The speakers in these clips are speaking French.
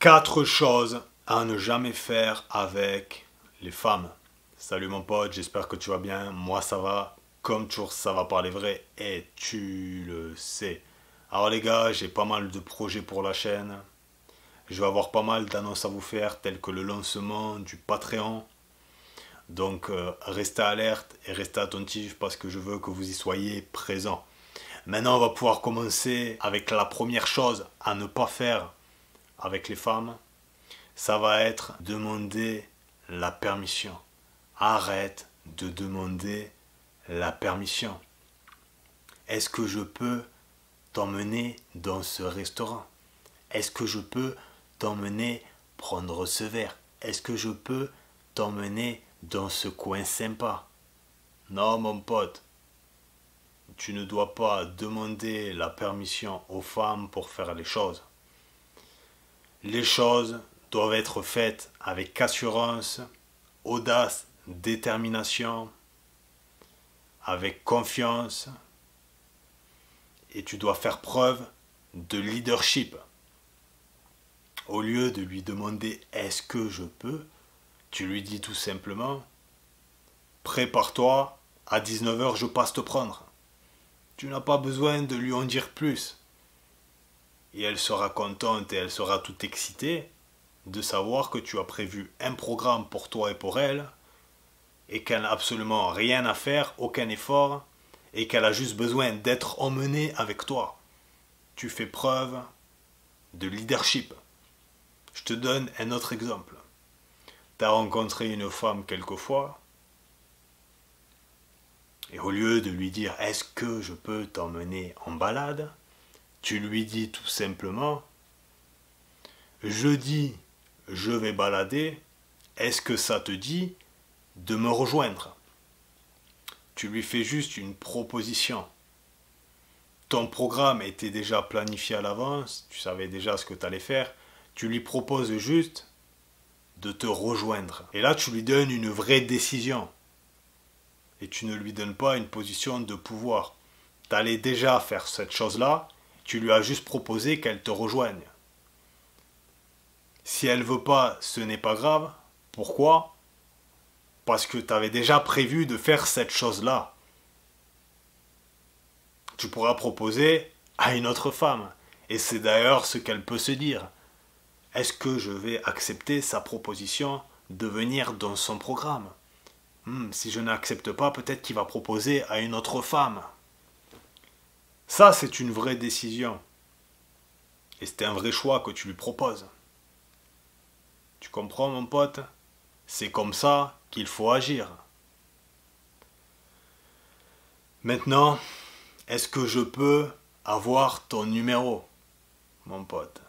4 choses à ne jamais faire avec les femmes. Salut mon pote, j'espère que tu vas bien. Moi ça va, comme toujours ça va parler vrai et tu le sais. Alors les gars, j'ai pas mal de projets pour la chaîne. Je vais avoir pas mal d'annonces à vous faire, telles que le lancement du Patreon. Donc restez alerte et restez attentifs parce que je veux que vous y soyez présents. Maintenant on va pouvoir commencer avec la première chose à ne pas faire avec les femmes. Ça va être demander la permission. Arrête de demander la permission. Est-ce que je peux t'emmener dans ce restaurant? Est-ce que je peux t'emmener prendre ce verre? Est-ce que je peux t'emmener dans ce coin sympa? Non mon pote, tu ne dois pas demander la permission aux femmes pour faire les choses. Les choses doivent être faites avec assurance, audace, détermination, avec confiance, et tu dois faire preuve de leadership. Au lieu de lui demander « est-ce que je peux ?», tu lui dis tout simplement « prépare-toi, à 19 h je passe te prendre ». Tu n'as pas besoin de lui en dire plus. Et elle sera contente et elle sera toute excitée de savoir que tu as prévu un programme pour toi et pour elle et qu'elle n'a absolument rien à faire, aucun effort et qu'elle a juste besoin d'être emmenée avec toi. Tu fais preuve de leadership. Je te donne un autre exemple. Tu as rencontré une femme quelquefois et au lieu de lui dire « est-ce que je peux t'emmener en balade ?» tu lui dis tout simplement « jeudi, je vais balader, est-ce que ça te dit de me rejoindre ?» Tu lui fais juste une proposition. Ton programme était déjà planifié à l'avance, tu savais déjà ce que tu allais faire, tu lui proposes juste de te rejoindre. Et là, tu lui donnes une vraie décision. Et tu ne lui donnes pas une position de pouvoir. Tu allais déjà faire cette chose-là, tu lui as juste proposé qu'elle te rejoigne. Si elle ne veut pas, ce n'est pas grave. Pourquoi? Parce que tu avais déjà prévu de faire cette chose-là. Tu pourras proposer à une autre femme. Et c'est d'ailleurs ce qu'elle peut se dire. Est-ce que je vais accepter sa proposition de venir dans son programme? Si je n'accepte pas, peut-être qu'il va proposer à une autre femme. Ça, c'est une vraie décision. Et c'est un vrai choix que tu lui proposes. Tu comprends, mon pote? C'est comme ça qu'il faut agir. Maintenant, est-ce que je peux avoir ton numéro, mon pote?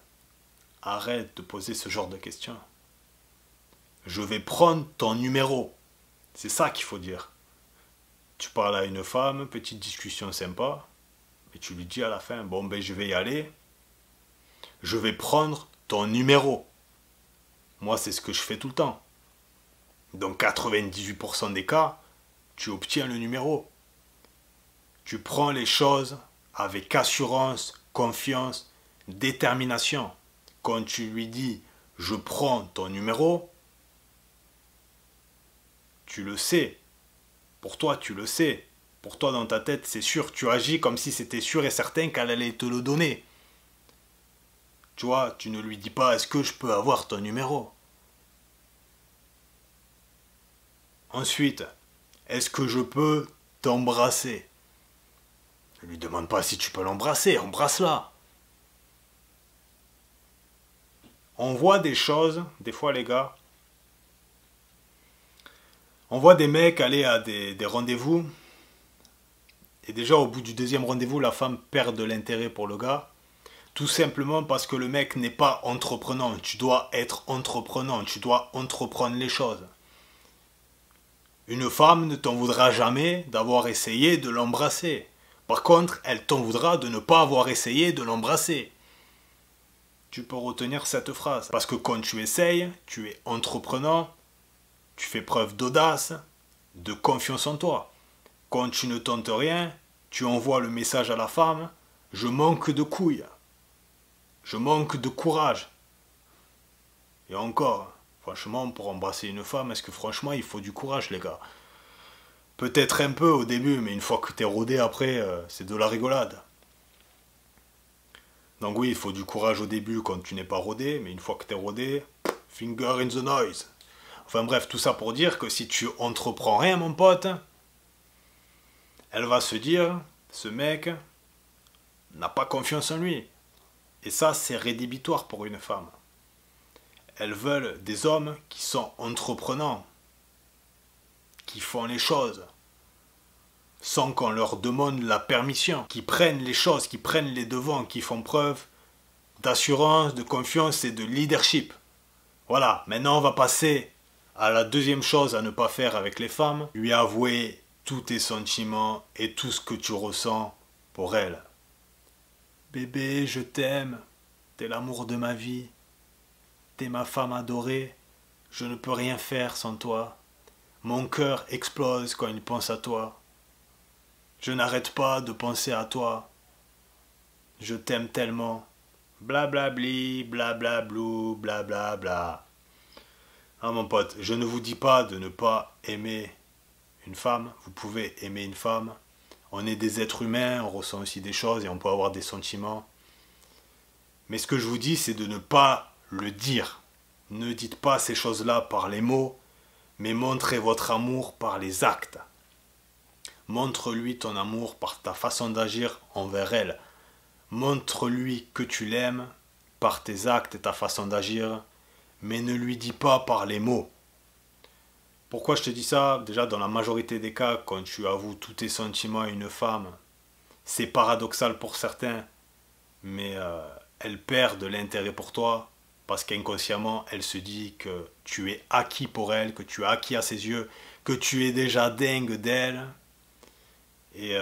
Arrête de poser ce genre de questions. Je vais prendre ton numéro. C'est ça qu'il faut dire. Tu parles à une femme, petite discussion sympa, et tu lui dis à la fin, bon ben je vais y aller, je vais prendre ton numéro. Moi c'est ce que je fais tout le temps. Dans 98% des cas, tu obtiens le numéro. Tu prends les choses avec assurance, confiance, détermination. Quand tu lui dis, je prends ton numéro, tu le sais. Pour toi, tu le sais. Pour toi, dans ta tête, c'est sûr. Tu agis comme si c'était sûr et certain qu'elle allait te le donner. Tu vois, tu ne lui dis pas, est-ce que je peux avoir ton numéro? Ensuite, est-ce que je peux t'embrasser? Ne lui demande pas si tu peux l'embrasser, embrasse-la. On voit des choses, des fois les gars, on voit des mecs aller à des rendez-vous, et déjà au bout du deuxième rendez-vous, la femme perd de l'intérêt pour le gars, tout simplement parce que le mec n'est pas entreprenant. Tu dois être entreprenant, tu dois entreprendre les choses. Une femme ne t'en voudra jamais d'avoir essayé de l'embrasser. Par contre, elle t'en voudra de ne pas avoir essayé de l'embrasser. Tu peux retenir cette phrase. Parce que quand tu essayes, tu es entreprenant, tu fais preuve d'audace, de confiance en toi. Quand tu ne tentes rien, tu envoies le message à la femme, je manque de couilles, je manque de courage. Et encore, franchement, pour embrasser une femme, est-ce que franchement, il faut du courage, les gars? Peut-être un peu au début, mais une fois que t'es rodé après, c'est de la rigolade. Donc oui, il faut du courage au début quand tu n'es pas rodé, mais une fois que t'es rodé, finger in the noise. Enfin bref, tout ça pour dire que si tu entreprends rien, mon pote, elle va se dire, ce mec n'a pas confiance en lui. Et ça, c'est rédhibitoire pour une femme. Elles veulent des hommes qui sont entreprenants, qui font les choses, sans qu'on leur demande la permission, qui prennent les choses, qui prennent les devants, qui font preuve d'assurance, de confiance et de leadership. Voilà, maintenant on va passer à la deuxième chose à ne pas faire avec les femmes, lui avouer tous tes sentiments et tout ce que tu ressens pour elle. Bébé, je t'aime, t'es l'amour de ma vie, t'es ma femme adorée, je ne peux rien faire sans toi. Mon cœur explose quand il pense à toi. Je n'arrête pas de penser à toi. Je t'aime tellement. Blablabli, blablablou, blablabla. Ah mon pote, je ne vous dis pas de ne pas aimer une femme. Vous pouvez aimer une femme. On est des êtres humains, on ressent aussi des choses et on peut avoir des sentiments. Mais ce que je vous dis, c'est de ne pas le dire. Ne dites pas ces choses-là par les mots, mais montrez votre amour par les actes. Montre-lui ton amour par ta façon d'agir envers elle. Montre-lui que tu l'aimes par tes actes et ta façon d'agir, mais ne lui dis pas par les mots. Pourquoi je te dis ça? Déjà, dans la majorité des cas, quand tu avoues tous tes sentiments à une femme, c'est paradoxal pour certains, mais elle perd de l'intérêt pour toi, parce qu'inconsciemment, elle se dit que tu es acquis pour elle, que tu es acquis à ses yeux, que tu es déjà dingue d'elle, et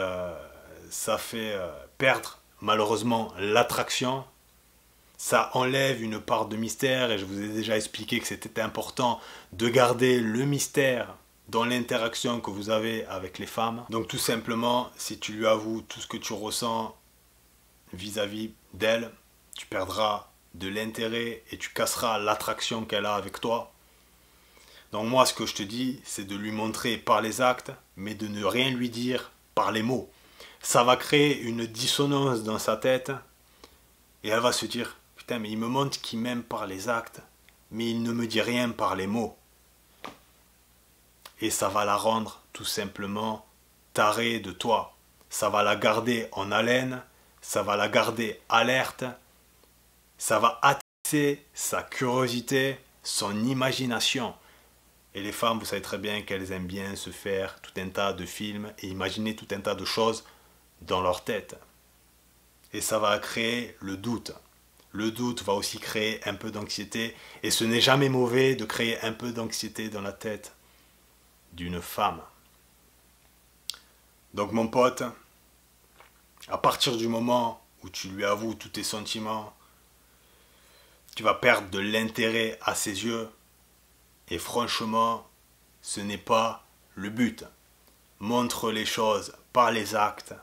ça fait perdre malheureusement l'attraction. Ça enlève une part de mystère et je vous ai déjà expliqué que c'était important de garder le mystère dans l'interaction que vous avez avec les femmes. Donc tout simplement, si tu lui avoues tout ce que tu ressens vis-à-vis d'elle, tu perdras de l'intérêt et tu casseras l'attraction qu'elle a avec toi. Donc moi, ce que je te dis, c'est de lui montrer par les actes, mais de ne rien lui dire par les mots. Ça va créer une dissonance dans sa tête et elle va se dire « Putain, mais il me montre qu'il m'aime par les actes, mais il ne me dit rien par les mots. » Et ça va la rendre tout simplement tarée de toi. Ça va la garder en haleine, ça va la garder alerte, ça va attiser sa curiosité, son imagination. Et les femmes, vous savez très bien qu'elles aiment bien se faire tout un tas de films et imaginer tout un tas de choses dans leur tête. Et ça va créer le doute. Le doute va aussi créer un peu d'anxiété. Et ce n'est jamais mauvais de créer un peu d'anxiété dans la tête d'une femme. Donc mon pote, à partir du moment où tu lui avoues tous tes sentiments, tu vas perdre de l'intérêt à ses yeux. Et franchement, ce n'est pas le but. Montre les choses par les actes,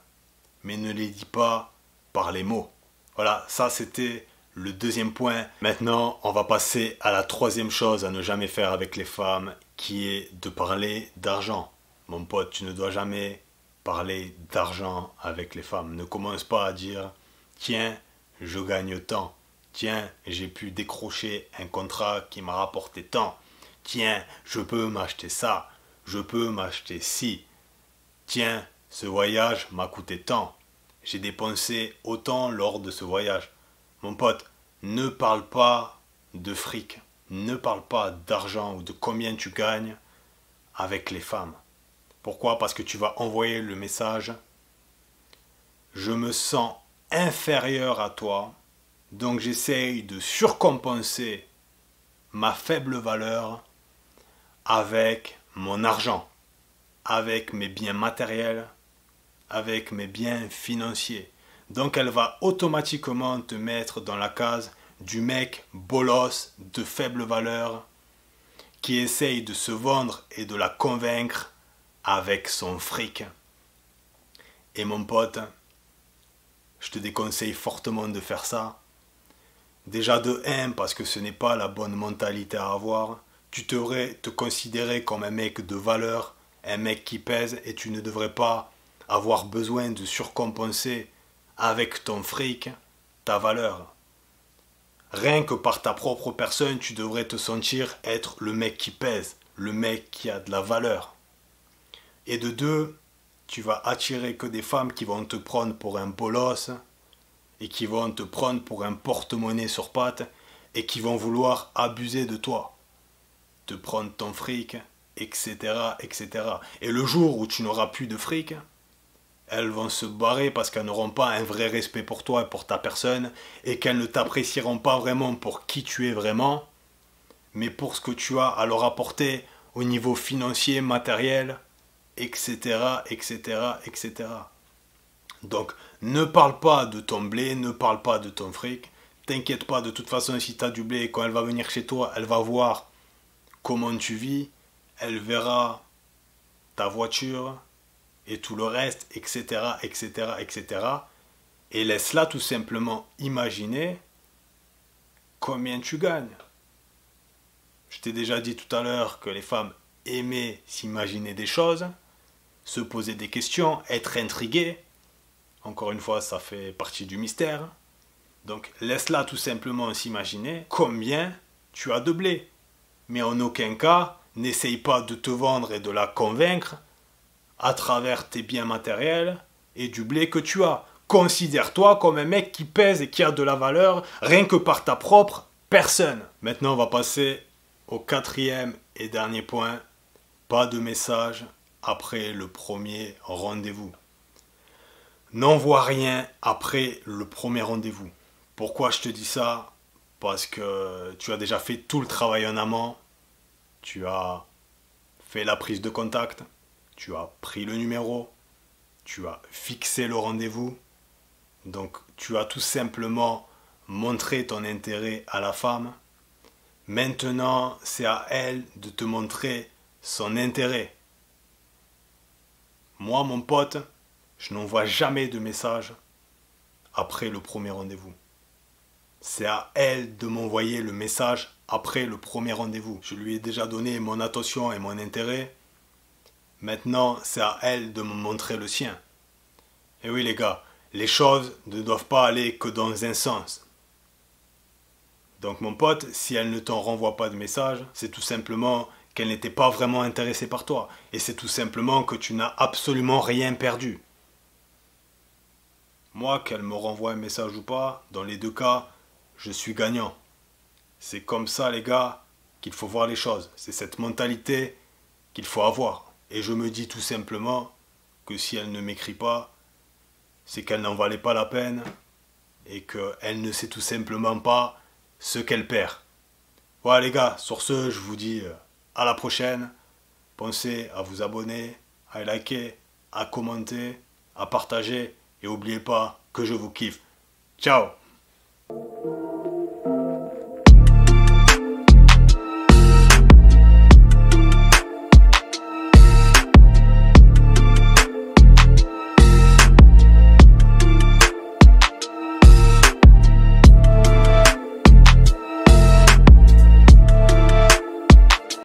mais ne les dis pas par les mots. Voilà, ça c'était le deuxième point. Maintenant, on va passer à la troisième chose à ne jamais faire avec les femmes, qui est de parler d'argent. Mon pote, tu ne dois jamais parler d'argent avec les femmes. Ne commence pas à dire « Tiens, je gagne tant. Tiens, j'ai pu décrocher un contrat qui m'a rapporté tant. Tiens, je peux m'acheter ça. Je peux m'acheter ci. Tiens, ce voyage m'a coûté tant. J'ai dépensé autant lors de ce voyage. » Mon pote, ne parle pas de fric. Ne parle pas d'argent ou de combien tu gagnes avec les femmes. Pourquoi? Parce que tu vas envoyer le message « Je me sens inférieur à toi, donc j'essaye de surcompenser ma faible valeur avec mon argent, avec mes biens matériels, avec mes biens financiers. » Donc elle va automatiquement te mettre dans la case du mec bolos de faible valeur qui essaye de se vendre et de la convaincre avec son fric. Et mon pote, je te déconseille fortement de faire ça. Déjà de 1, parce que ce n'est pas la bonne mentalité à avoir. Tu devrais te considérer comme un mec de valeur, un mec qui pèse, et tu ne devrais pas avoir besoin de surcompenser avec ton fric ta valeur. Rien que par ta propre personne, tu devrais te sentir être le mec qui pèse, le mec qui a de la valeur. Et de 2, tu vas attirer que des femmes qui vont te prendre pour un bolos et qui vont te prendre pour un porte-monnaie sur pattes et qui vont vouloir abuser de toi, te prendre ton fric, etc., etc. Et le jour où tu n'auras plus de fric, elles vont se barrer parce qu'elles n'auront pas un vrai respect pour toi et pour ta personne et qu'elles ne t'apprécieront pas vraiment pour qui tu es vraiment, mais pour ce que tu as à leur apporter au niveau financier, matériel, etc., etc., etc. Donc, ne parle pas de ton blé, ne parle pas de ton fric. T'inquiète pas, de toute façon, si tu as du blé, quand elle va venir chez toi, elle va voir comment tu vis, elle verra ta voiture et tout le reste, etc., etc., etc. Et laisse-la tout simplement imaginer combien tu gagnes. Je t'ai déjà dit tout à l'heure que les femmes aimaient s'imaginer des choses, se poser des questions, être intriguées. Encore une fois, ça fait partie du mystère. Donc laisse-la tout simplement s'imaginer combien tu as de blé. Mais en aucun cas, n'essaye pas de te vendre et de la convaincre à travers tes biens matériels et du blé que tu as. Considère-toi comme un mec qui pèse et qui a de la valeur rien que par ta propre personne. Maintenant, on va passer au 4e et dernier point. Pas de message après le premier rendez-vous. N'envoie rien après le premier rendez-vous. Pourquoi je te dis ça? Parce que tu as déjà fait tout le travail en amont. Tu as fait la prise de contact. Tu as pris le numéro. Tu as fixé le rendez-vous. Donc tu as tout simplement montré ton intérêt à la femme. Maintenant, c'est à elle de te montrer son intérêt. Moi, mon pote, je n'envoie jamais de message après le premier rendez-vous. C'est à elle de m'envoyer le message après le premier rendez-vous. Je lui ai déjà donné mon attention et mon intérêt. Maintenant, c'est à elle de me montrer le sien. Et oui les gars, les choses ne doivent pas aller que dans un sens. Donc mon pote, si elle ne t'en renvoie pas de message, c'est tout simplement qu'elle n'était pas vraiment intéressée par toi. Et c'est tout simplement que tu n'as absolument rien perdu. Moi, qu'elle me renvoie un message ou pas, dans les deux cas, je suis gagnant. C'est comme ça, les gars, qu'il faut voir les choses. C'est cette mentalité qu'il faut avoir. Et je me dis tout simplement que si elle ne m'écrit pas, c'est qu'elle n'en valait pas la peine et qu'elle ne sait tout simplement pas ce qu'elle perd. Voilà les gars, sur ce, je vous dis à la prochaine. Pensez à vous abonner, à liker, à commenter, à partager et n'oubliez pas que je vous kiffe. Ciao!